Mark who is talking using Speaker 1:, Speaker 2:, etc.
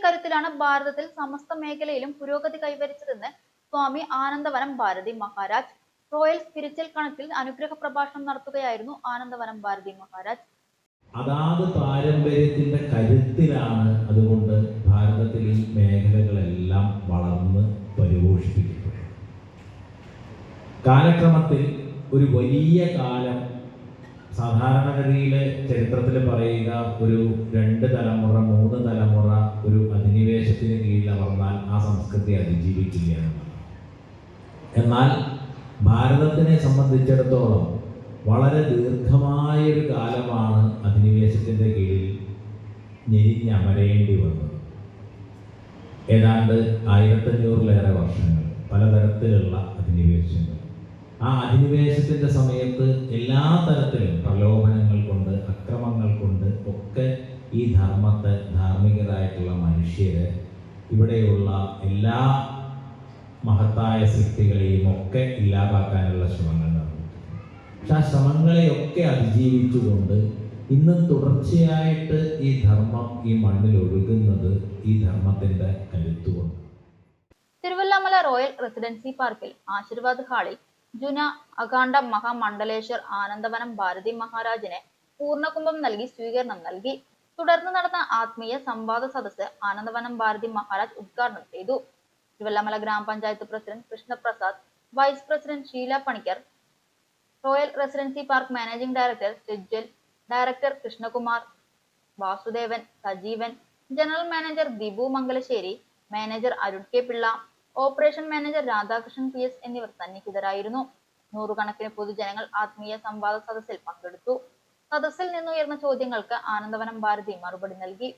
Speaker 1: കരുത്തിലാണ് ഭാരതത്തിൽ സമസ്ത മേഖലയിലും പുരോഗതി കൈവരിച്ചതെന്ന് സ്വാമി ആനന്ദവനം ഭാരതി മഹാരാജ്. റോയൽ സ്പിരിച്വൽ കണക്റ്റിൽ അനുഗ്രഹ പ്രഭാഷണം നടത്തുകയായിരുന്നു ആനന്ദവനം ഭാരതി മഹാരാജ്.
Speaker 2: അതാത് പാരമ്പര്യത്തിന്റെ കരുത്തിലാണ് അതുകൊണ്ട് ഭാരതത്തിൽ ഈ മേഖലകളെല്ലാം വളർന്ന് പരിപോഷിപ്പിക്കപ്പെട്ടത്. കാലക്രമത്തിൽ ഒരു വലിയ കാലം സാധാരണഗതിയിൽ ചരിത്രത്തിൽ പറയുക ഒരു 2 തലമുറ 3 തലമുറ ഒരു അധിനിവേശത്തിന് കീഴിൽ അമർന്നാൽ ആ സംസ്കൃതി അതിജീവിക്കില്ല എന്നതാണ്. എന്നാൽ ഭാരതത്തിനെ സംബന്ധിച്ചിടത്തോളം വളരെ ദീർഘമായൊരു കാലമാണ് അധിനിവേശത്തിൻ്റെ കീഴിൽ ഞെരിഞ്ഞമരേണ്ടി വന്നത്. ഏതാണ്ട് 1500-ലേറെ വർഷങ്ങൾ പലതരത്തിലുള്ള അധിനിവേശങ്ങൾ. ആ അധിനിവേശത്തിൻ്റെ സമയത്ത് എല്ലാ തരത്തിലും പ്രലോഭനങ്ങൾ കൊണ്ട് അക്രമങ്ങൾ കൊണ്ട് ഒക്കെ ഈ ധർമ്മത്തെ ധാർമ്മികരായിട്ടുള്ള മനുഷ്യരെ ഇവിടെയുള്ള എല്ലാ മഹത്തായ സൃഷ്ടികളെയും ഒക്കെ ഇല്ലാതാക്കാനുള്ള ശ്രമങ്ങൾ നടന്നു. പക്ഷെ ആ ശ്രമങ്ങളെയൊക്കെ അതിജീവിച്ചുകൊണ്ട് ഇന്നും തുടർച്ചയായിട്ട് ഈ ധർമ്മം ഈ മണ്ണിൽ ഒഴുകുന്നത് ഈ ധർമ്മത്തിൻ്റെ കരുത്തുകൊണ്ട്.
Speaker 1: തിരുവല്ലാമല റോയൽ റെസിഡൻസി പാർക്കിൽ ആശീർവാദ് ഹാളിൽ ജുന അഖണ്ഡ മഹാമണ്ഡലേശ്വർ ആനന്ദവനം ഭാരതി മഹാരാജിനെ പൂർണ്ണകുംഭം നൽകി സ്വീകരണം നൽകി. തുടർന്ന് നടന്ന ആത്മീയ സംവാദ സദസ്സ് ആനന്ദവനം ഭാരതി മഹാരാജ് ഉദ്ഘാടനം ചെയ്തു. തിരുവല്ലാമല ഗ്രാമപഞ്ചായത്ത് president Krishnaprasad, vice president Sheela Panicker, royal residency park managing director Sejwal, director Krishnakumar, Vasudevan, Sajeevan, general manager Dibu Mangalassery, manager Arun K Pillai, operation manager Radhakrishnan PS എന്നിവർ സന്നിഹിതരായിരുന്നു. നൂറുകണക്കിന് പൊതുജനങ്ങൾ ആത്മീയ സംവാദ സദസ്സിൽ പങ്കെടുത്തു. സദസ്സിൽ നിന്നുയർന്ന ചോദ്യങ്ങൾക്ക് ആനന്ദവനം ഭാരതി മറുപടി നൽകി.